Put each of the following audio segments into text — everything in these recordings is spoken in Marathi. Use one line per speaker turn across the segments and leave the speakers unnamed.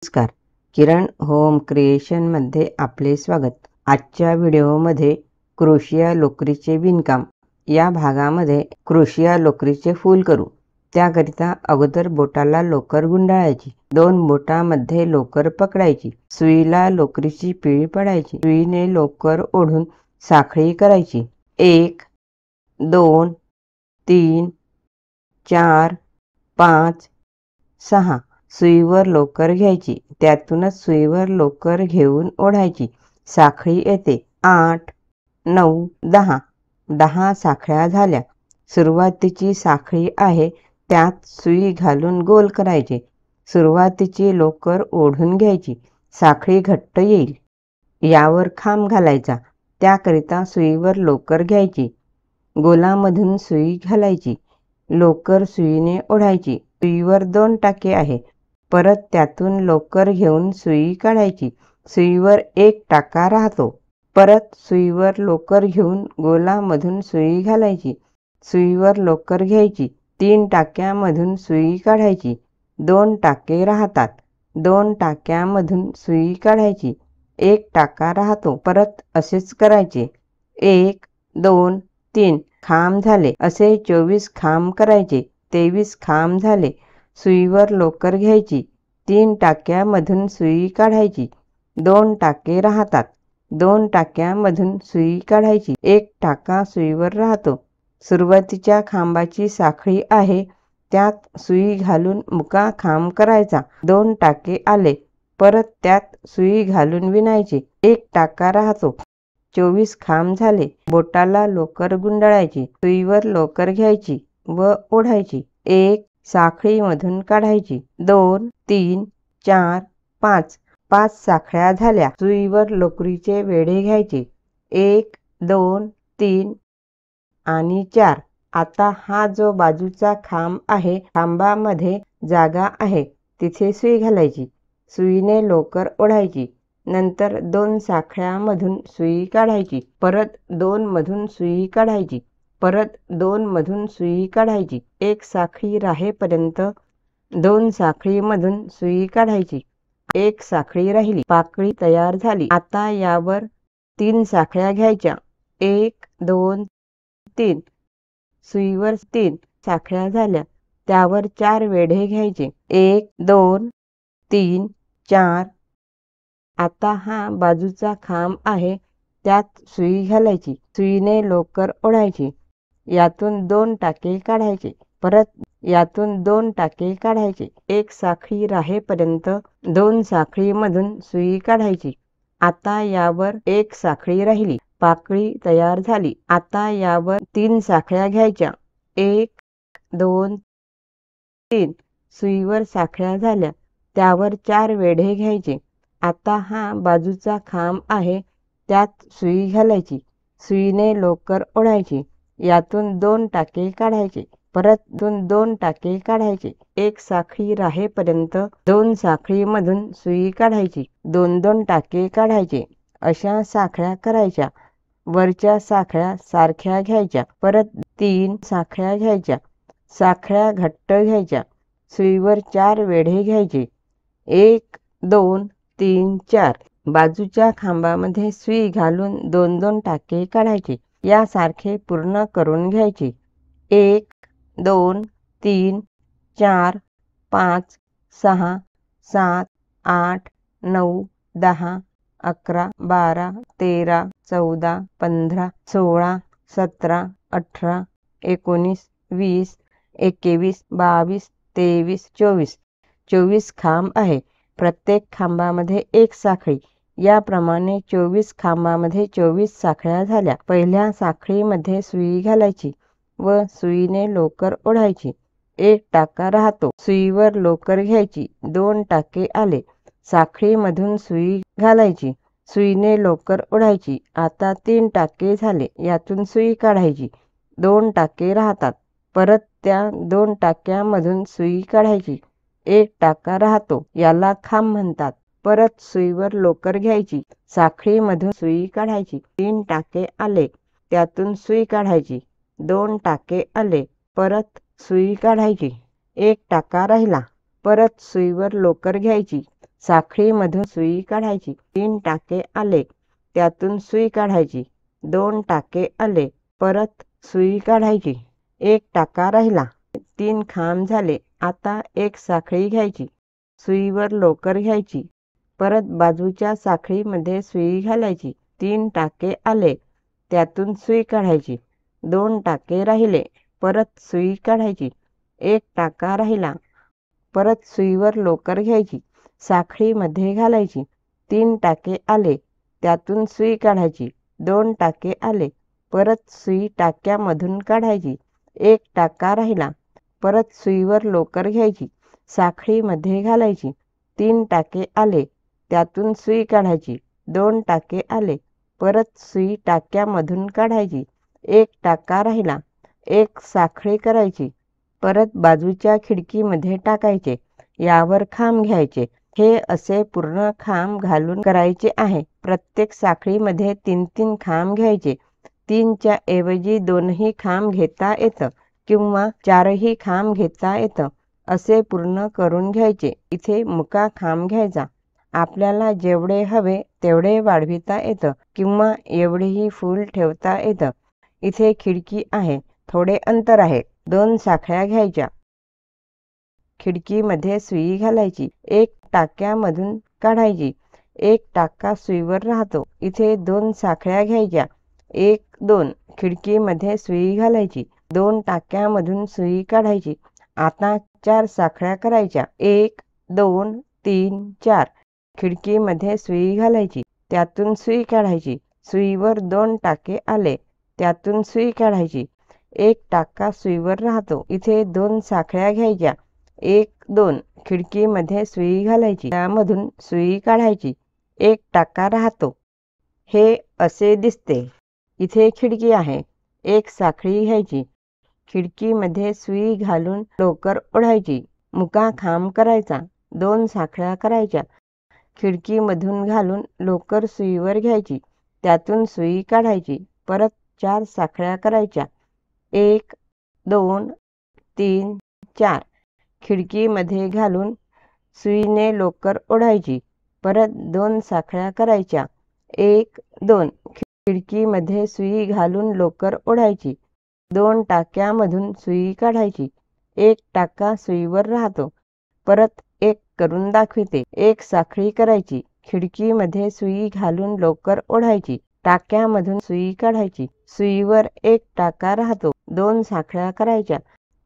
नमस्कार, किरण होम क्रिएशनमध्ये आपले स्वागत. आजच्या व्हिडिओमध्ये क्रोशिया लोकरीचे विणकाम या भागामध्ये क्रोशिया लोकरीचे फूल करू. त्याकरिता अगोदर बोटाला लोकर गुंडाळायची, 2 बोटामध्ये लोकर पकडायची, सुईला लोकरीची पिळी पडायची, सुईने लोकर ओढून साखळी करायची. 1 2 3 4 5 6 सुईवर लोकर घ्यायची, त्यातूनच सुईवर लोकर घेऊन ओढायची. साखळी येते. 8 9 10 10 साखळ्या झाल्या. सुरुवातीची साखळी आहे त्यात सुई घालून गोल करायचे. सुरुवातीची लोकर ओढून घ्यायची, साखळी घट्ट येईल. यावर खांब घालायचा, त्याकरिता सुईवर लोकर घ्यायची, गोलामधून सुई घालायची, लोकर सुईने ओढायची. सुईवर 2 टाके आहे, परत त्यातून लोकर घेऊन सुई काढायची. सुईवर 1 टाका राहतो. परत सुईवर लोकर घेऊन गोलामधून सुई घालायची, सुईवर लोकर घ्यायची, 3 टाक्यामधून सुई काढायची, 2 टाके राहतात. 2 टाक्यामधून सुई काढायची, 1 टाका राहतो. परत असेच करायचे. 1 2 3 खांब झाले. असे 24 खांब करायचे. 23 खांब झाले. सुईवर लोकर घ्यायची, 3 टाक्यामधून सुई काढायची, 2 टाके राहतात. 2 टाक्यामधून सुई काढायची, 1 टाका सुईवर राहतो. सुरुवातीच्या खांबाची साखळी आहे त्यात सुई घालून मुका खांब करायचा. 2 टाके आले, परत त्यात सुई घालून विणायचे, 1 टाका राहतो. 24 खांब झाले. बोटाला लोकर गुंडाळायची, सुईवर लोकर घ्यायची व ओढायची. 1 साखळीमधून काढायची. 2 3 4 5 5 साखळ्या झाल्या. सुईवर लोकरीचे वेढे घ्यायचे. 1 2 3 आणि 4. आता हा जो बाजूचा खांब आहे, खांबामध्ये जागा आहे तिथे सुई घालायची, सुईने लोकर ओढायची. नंतर 2 साखळ्यामधून सुई काढायची, परत 2 मधून सुई काढायची, परत 2 मधून सुई काढायची. 1 साखळी राहेपर्यंत 2 साखळीमधून सुई काढायची. 1 साखळी राहिली. पाकळी तयार झाली. आता यावर 3 साखळ्या घ्यायच्या. 1 2 3 सुईवर 3 साखळ्या झाल्या. त्यावर 4 वेढे घ्यायचे. 1 2 3 4. आता हा बाजूचा खांब आहे त्यात सुई घालायची, सुईने लोकर ओढायची. यातून 2 टाके काढायचे, परत यातून 2 टाके काढायचे. 1 साखळी राहेपर्यंत 2 साखळीमधून सुई काढायची. आता यावर 1 साखळी राहिली. पाकळी तयार झाली. आता यावर 3 साखळ्या घ्यायच्या. 1 2 3 सुईवर साखळ्या झाल्या. त्यावर 4 वेढे घ्यायचे. आता हा बाजूचा खांब आहे त्यात सुई घालायची, सुईने लोकर ओढायची. यातून 2 टाके काढायचे, परत 2 टाके काढायचे. 1 साखळी राहेपर्यंत 2 साखळीमधून सुई काढायची, 2 टाके काढायचे. अशा साखळ्या करायच्या. वरच्या साखळ्या सारख्या घ्यायच्या, परत 3 साखळ्या घ्यायच्या. साखळ्या घट्ट घ्यायच्या. सुईवर 4 वेढे घ्यायचे. 1 2 3 4. बाजूच्या खांबामध्ये सुई घालून 2 टाके काढायचे. यासारखे पूर्ण करून घ्यायचे. 1 2 3 4 5 6 7 8 9 10 11 12 13 14 15 16 17 18 19 20 21 22 23 24. 24 खांब आहे. प्रत्येक खांबामध्ये 1 साखळी. याप्रमाणे 24 खांबामध्ये 24 साखळ्या झाल्या. पहिल्या साखळीमध्ये सुई घालायची व सुईने लोकर ओढायची. 1 टाका राहतो. सुईवर लोकर घ्यायची, 2 टाके आले. साखळीमधून सुई घालायची, सुईने लोकर ओढायची. आता 3 टाके झाले. यातून सुई काढायची, 2 टाके राहतात. परत त्या 2 टाक्यामधून सुई काढायची, 1 टाका राहतो. याला खांब म्हणतात. परत सुईवर लोकर घ्यायची, साखळीमधून सुई काढायची. 3 टाके आले, त्यातून सुई काढायची, 2 टाके आले. परत सुई काढायची, 1 टाका राहिला. परत सुईवर लोकर घ्यायची, साखळीमधून सुई काढायची. 3 टाके आले, त्यातून सुई काढायची. 2 टाके आले, परत सुई काढायची. 1 टाका राहिला. 3 खांब झाले. आता एक साखळी घ्यायची. सुईवर लोकर घ्यायची. परत बाजूच्या साखळीमध्ये सुई घालायची. 3 टाके आले, त्यातून सुई काढायची. 2 टाके राहिले, परत सुई काढायची. 1 टाका राहिला. परत सुईवर लोकर घ्यायची. साखळीमध्ये घालायची. 3 टाके आले, त्यातून सुई काढायची. 2 टाके आले, परत सुई टाक्यामधून काढायची. 1 टाका राहिला. परत सुईवर लोकर घ्यायची. साखळीमध्ये घालायची. 3 टाके आले, त्यातून सुई काढायची. 2 टाके आले, परत सुई टाक्यामधून काढायची. 1 टाका राहिला. एक साखळी करायची. परत बाजूच्या खिडकीमध्ये टाकायचे. यावर खांब घ्यायचे. हे असे पूर्ण खांब घालून करायचे आहे. प्रत्येक साखळीमध्ये 3-3 खांब घ्यायचे. 3च्या ऐवजी 2ही खांब घेता येतं किंवा 4ही खांब घेता येतं. असे पूर्ण करून घ्यायचे. इथे मुका खांब घ्यायचा. आपल्याला जेवढे हवे तेवढे वाढविता येतं किंवा एवढेही फूल ठेवता येतं. इथे खिडकी आहे, थोडे अंतर आहे. 2 साखळ्या घ्यायच्या. खिडकीमध्ये सुई घालायची. 1 टाक्यामधून काढायची. 1 टाका सुईवर राहतो. इथे 2 साखळ्या घ्यायच्या. 1, 2 खिडकीमध्ये सुई घालायची. 2 टाक्यामधून सुई काढायची. आता 4 साखळ्या करायच्या. 1, 2, 3, 4 खिडकीमध्ये सुई घालायची. त्यातून सुई काढायची. सुईवर 2 टाके आले, त्यातून सुई काढायची. 1 टाका सुईवर राहतो. इथे 2 साखळ्या घ्यायच्या. 1, 2 खिडकीमध्ये सुई घालायची. त्यामधून सुई काढायची. 1 टाका राहतो. हे असे दिसते. इथे खिडकी आहे. 1 साखळी घ्यायची. खिडकीमध्ये सुई घालून लोकर ओढायची. मुका खांब करायचा. 2 साखळ्या करायच्या. खिडकीमधून घालून लोकर सुईवर घ्यायची. त्यातून सुई काढायची. परत 4 साखळ्या करायच्या. 1, 2, 3, 4 खिडकीमध्ये घालून सुईने लोकर ओढायची. परत 2 साखळ्या करायच्या. 1, 2 खिडकीमध्ये सुई घालून लोकर ओढायची. 2 टाक्यामधून सुई काढायची. 1 टाका सुईवर राहतो. परत 1 करून दाखविते. 1 साखळी करायची. खिडकीमध्ये सुई घालून लोकर ओढायची. टाक्यामधून सुई काढायची. सुईवर 1 टाका राहतो. 2 साखळ्या करायच्या.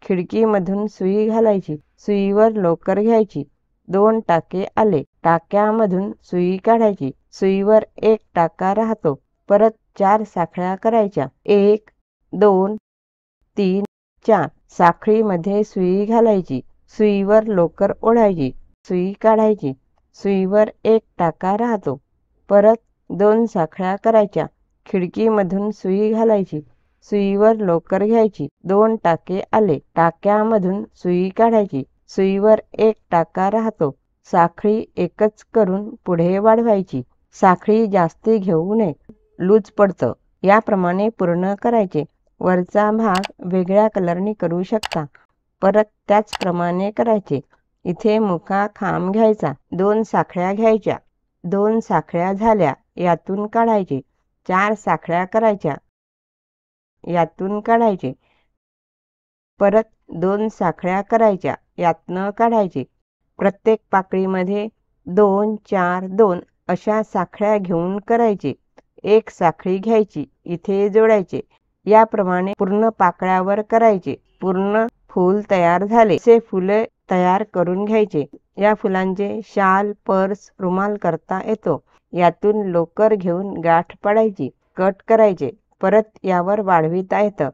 खिडकीमधून सुई घालायची. सुईवर लोकर घ्यायची. 2 टाके आले, टाक्यामधून सुई काढायची. सुईवर 1 टाका राहतो. परत 4 साखळ्या करायच्या. 1, 2, 3, 4 साखळीमध्ये सुई घालायची. सुईवर लोकर ओढायची. सुई काढायची. सुईवर 1 टाका राहतो. परत 2 साखळ्या करायच्या. खिडकीमधून सुई घालायची. सुईवर लोकर घ्यायची. 2 टाके आले, टाक्यामधून सुई काढायची. सुईवर 1 टाका राहतो. साखळी एकच करून पुढे वाढवायची. साखळी जास्ती घेऊ नये, लूज पडतं. याप्रमाणे पूर्ण करायचे. वरचा भाग वेगळ्या कलरने करू शकता. परत त्याचप्रमाणे करायचे. इथे मुका खांब घ्यायचा. 2 साखळ्या घ्यायच्या. 2 साखळ्या झाल्या, यातून काढायचे. 4 साखळ्या करायच्या. यातून काढायचे. परत 2 साखळ्या करायच्या. यातनं काढायचे. प्रत्येक पाकळीमध्ये 2, 4, 2 अशा साखळ्या घेऊन करायचे. 1 साखळी घ्यायची. इथे जोडायचे. याप्रमाणे पूर्ण पाकळ्यावर करायचे. पूर्ण फूल तयार झाले. असे फुले तयार करून घ्यायचे. या फुलांचे शाल, पर्स, रुमाल करता येतो. यातून लोकर घेऊन गाठ पाडायची. कट करायचे. परत यावर वाढविता येतं.